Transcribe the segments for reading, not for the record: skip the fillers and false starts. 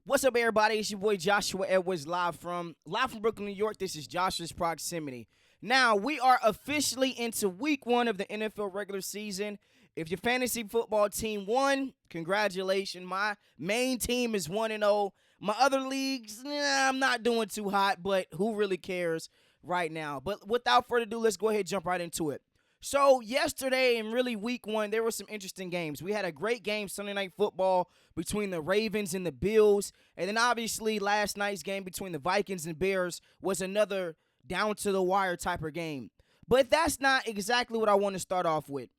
What's up, everybody? It's your boy Joshua Edwards, live from Brooklyn, New York. This is Joshua's Proximity. Now we are officially into week 1 of the NFL regular season. If your fantasy football team won, congratulations. My main team is 1-0. My other leagues, I'm not doing too hot, but who really cares right now? But without further ado, let's go ahead and jump right into it. So yesterday and really week 1, there were some interesting games. We had a great game, Sunday Night Football, between the Ravens and the Bills. And then obviously last night's game between the Vikings and Bears was another down-to-the-wire type of game. But that's not exactly what I want to start off with.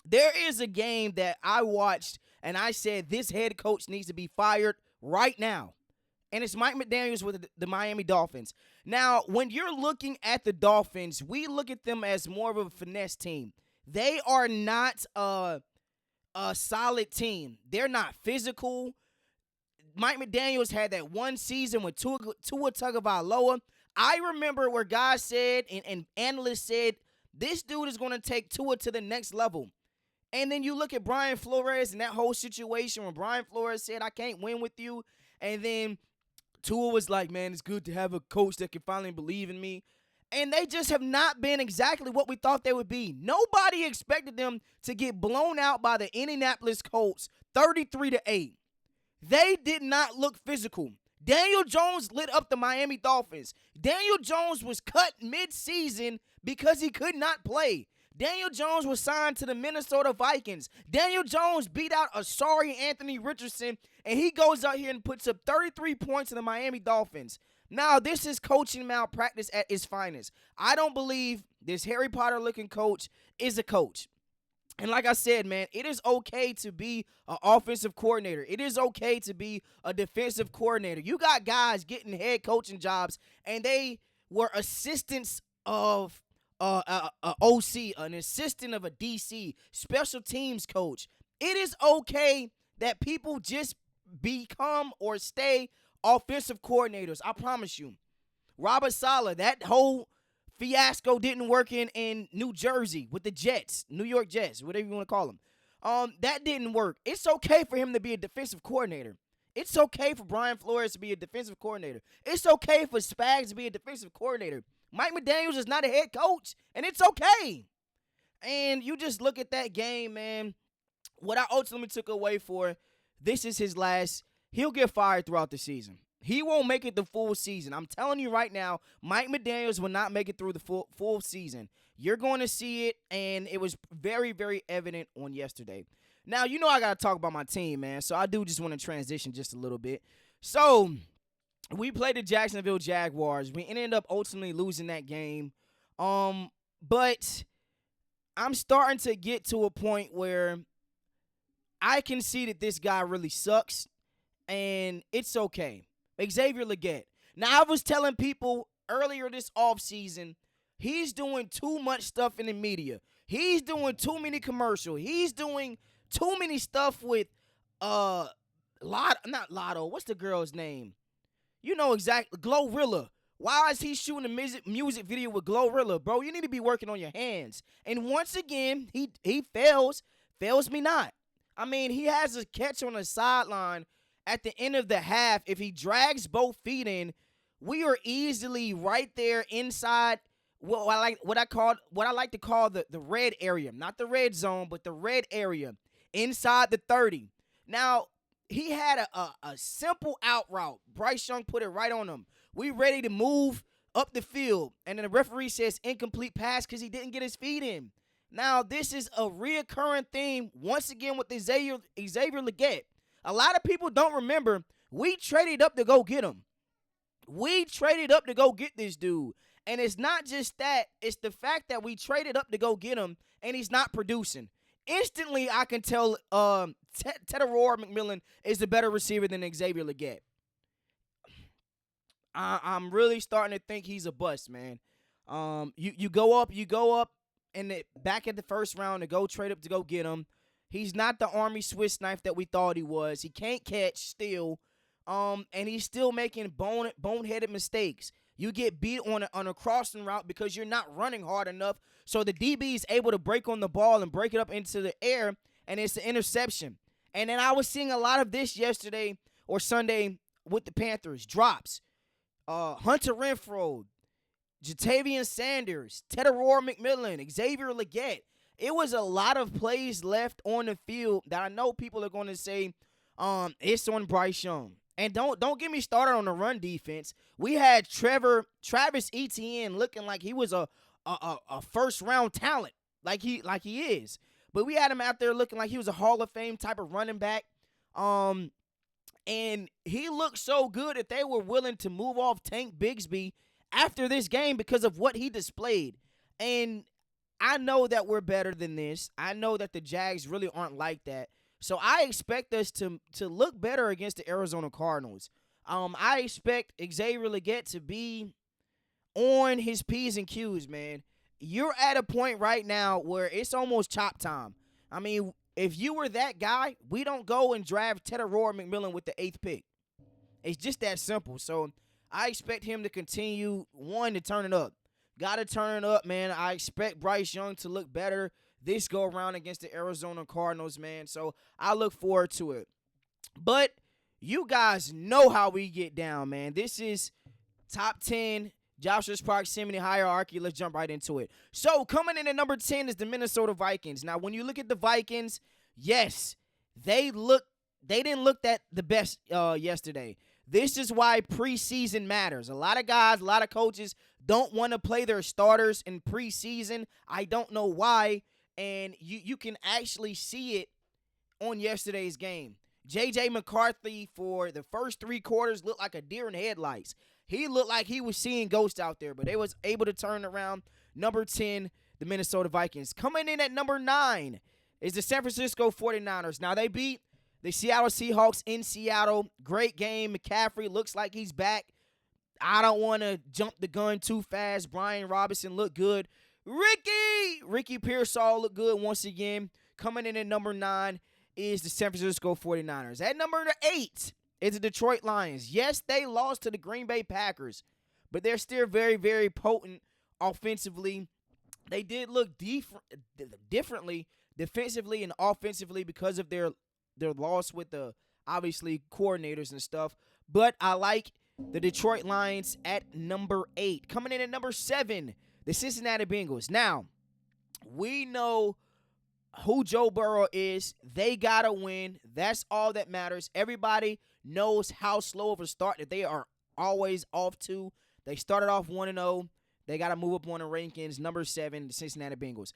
There is a game that I watched, and I said this head coach needs to be fired right now. And it's Mike McDaniels with the Miami Dolphins. Now, when you're looking at the Dolphins, we look at them as more of a finesse team. They are not a solid team. They're not physical. Mike McDaniels had that one season with Tua Tagovailoa. I remember where guys said and analysts said, this dude is going to take Tua to the next level. And then you look at Brian Flores and that whole situation when Brian Flores said, I can't win with you. And then Tua was like, man, it's good to have a coach that can finally believe in me. And they just have not been exactly what we thought they would be. Nobody expected them to get blown out by the Indianapolis Colts 33-8. They did not look physical. Daniel Jones lit up the Miami Dolphins. Daniel Jones was cut mid-season because he could not play. Daniel Jones was signed to the Minnesota Vikings. Daniel Jones beat out a sorry Anthony Richardson, and he goes out here and puts up 33 points to the Miami Dolphins. Now, this is coaching malpractice at its finest. I don't believe this Harry Potter-looking coach is a coach. And like I said, man, it is okay to be an offensive coordinator. It is okay to be a defensive coordinator. You got guys getting head coaching jobs, and they were assistants of OC, an assistant of a DC, special teams coach. It is okay that people just become or stay offensive coordinators. I promise you. Robert Saleh, that whole fiasco didn't work in New Jersey with the Jets, New York Jets, whatever you want to call them. That didn't work. It's okay for him to be a defensive coordinator. It's okay for Brian Flores to be a defensive coordinator. It's okay for Spags to be a defensive coordinator. Mike McDaniels is not a head coach, and it's okay. And you just look at that game, man. What I ultimately took away for, this is his last. He'll get fired throughout the season. He won't make it the full season. I'm telling you right now, Mike McDaniels will not make it through the full season. You're going to see it, and it was very, very evident on yesterday. Now, you know I got to talk about my team, man, so I do just want to transition just a little bit. So, we played the Jacksonville Jaguars. We ended up ultimately losing that game. But I'm starting to get to a point where I can see that this guy really sucks, and it's okay. Xavier Legette. Now, I was telling people earlier this offseason, he's doing too much stuff in the media. He's doing too many commercials. He's doing too many stuff with not Lotto. What's the girl's name? You know exactly. Glorilla. Why is he shooting a music video with Glorilla? Bro, you need to be working on your hands. And once again, he fails me not. I mean, he has a catch on the sideline at the end of the half. If he drags both feet in, we are easily right there inside what I like to call the red area. Not the red zone, but the red area. Inside the 30. Now, he had a simple out route. Bryce Young put it right on him. We ready to move up the field. And then the referee says incomplete pass because he didn't get his feet in. Now, this is a reoccurring theme once again with Xavier Legette. A lot of people don't remember we traded up to go get him. We traded up to go get this dude. And it's not just that. It's the fact that we traded up to go get him and he's not producing. Instantly, I can tell Tetairoa McMillan is the better receiver than Xavier Legette. I'm really starting to think he's a bust, man. You go up in the back at the first round to go trade up to go get him. He's not the Army Swiss knife that we thought he was. He can't catch still, and he's still making boneheaded mistakes. You get beat on a crossing route because you're not running hard enough, so the DB is able to break on the ball and break it up into the air, and it's an interception. And then I was seeing a lot of this yesterday or Sunday with the Panthers, drops. Hunter Renfrow, Jatavian Sanders, Tedoror McMillan, Xavier Legette. It was a lot of plays left on the field that I know people are going to say it's on Bryce Young. And don't get me started on the run defense. We had Travis Etienne looking like he was a first round talent, like he is. But we had him out there looking like he was a Hall of Fame type of running back. And he looked so good that they were willing to move off Tank Bigsby after this game because of what he displayed. And I know that we're better than this. I know that the Jags really aren't like that. So I expect us to look better against the Arizona Cardinals. I expect Xavier Legette to be on his P's and Q's, man. You're at a point right now where it's almost chop time. I mean, if you were that guy, we don't go and draft Tedoror McMillan with the 8th pick. It's just that simple. So I expect him to continue, to turn it up. Got to turn it up, man. I expect Bryce Young to look better this go around against the Arizona Cardinals, man. So I look forward to it. But you guys know how we get down, man. This is top 10 Joshua's proximity hierarchy. Let's jump right into it. So coming in at number 10 is the Minnesota Vikings. Now, when you look at the Vikings, yes, they didn't look that the best yesterday. This is why preseason matters. A lot of guys, a lot of coaches don't want to play their starters in preseason. I don't know why. And you can actually see it on yesterday's game. J.J. McCarthy, for the first 3 quarters, looked like a deer in headlights. He looked like he was seeing ghosts out there, but they was able to turn around. Number 10, the Minnesota Vikings. Coming in at number 9 is the San Francisco 49ers. Now, they beat the Seattle Seahawks in Seattle. Great game. McCaffrey looks like he's back. I don't want to jump the gun too fast. Brian Robinson looked good. Ricky Pearsall looked good once again. Coming in at number 9 is the San Francisco 49ers. At number 8 is the Detroit Lions. Yes, they lost to the Green Bay Packers, but they're still very, very potent offensively. They did look differently defensively and offensively because of their loss with the, obviously, coordinators and stuff. But I like the Detroit Lions at number 8. Coming in at number 7, the Cincinnati Bengals. Now, we know who Joe Burrow is. They got to win. That's all that matters. Everybody knows how slow of a start that they are always off to. They started off 1-0. They got to move up on the rankings. Number 7, the Cincinnati Bengals.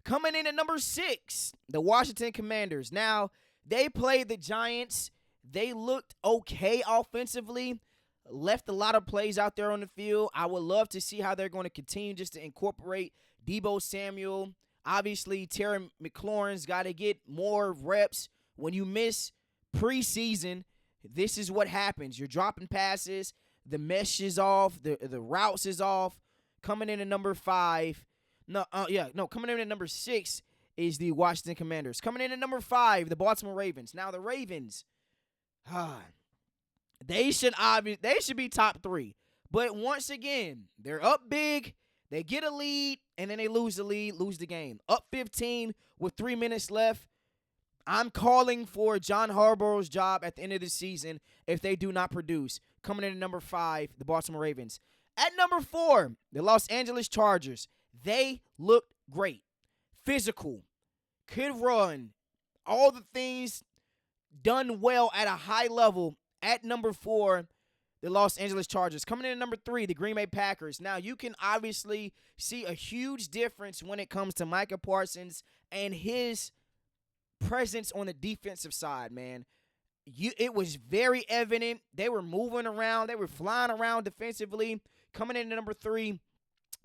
Coming in at number 6, the Washington Commanders. Now, they played the Giants. They looked okay offensively. Left a lot of plays out there on the field. I would love to see how they're going to continue just to incorporate Deebo Samuel. Obviously, Terry McLaurin's got to get more reps. When you miss preseason, this is what happens. You're dropping passes. The mesh is off. The routes is off. Coming in at number 5. Coming in at number 6 is the Washington Commanders. Coming in at number 5, the Baltimore Ravens. Now, the Ravens, they should be top 3. But once again, they're up big. They get a lead, and then they lose the lead, lose the game. Up 15 with 3 minutes left. I'm calling for John Harbaugh's job at the end of the season if they do not produce. Coming in at number 5, the Baltimore Ravens. At number 4, the Los Angeles Chargers. They looked great. Physical. Could run. All the things done well at a high level. At number 4, the Los Angeles Chargers. Coming in at number 3, the Green Bay Packers. Now, you can obviously see a huge difference when it comes to Micah Parsons and his presence on the defensive side, man. It was very evident. They were moving around. They were flying around defensively. Coming in at number 3,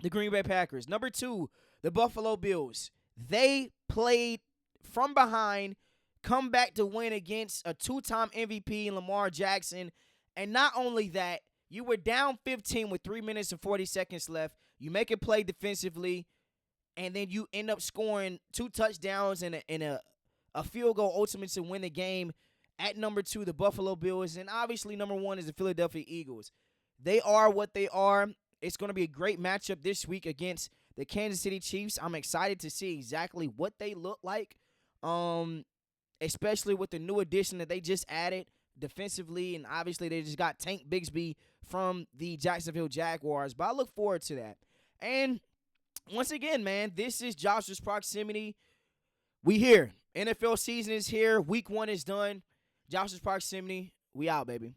the Green Bay Packers. Number 2, the Buffalo Bills. They played from behind, come back to win against a 2-time MVP, Lamar Jackson. And not only that, you were down 15 with 3 minutes and 40 seconds left. You make a play defensively, and then you end up scoring 2 touchdowns and a field goal ultimately to win the game. At number 2, the Buffalo Bills. And obviously number 1 is the Philadelphia Eagles. They are what they are. It's going to be a great matchup this week against the Kansas City Chiefs. I'm excited to see exactly what they look like, especially with the new addition that they just added, defensively, and obviously they just got Tank Bigsby from the Jacksonville Jaguars. But I look forward to that. And once again, man, this is Joshua's Proximity. We here. NFL season is here. Week 1 is done. Joshua's Proximity. We out, baby.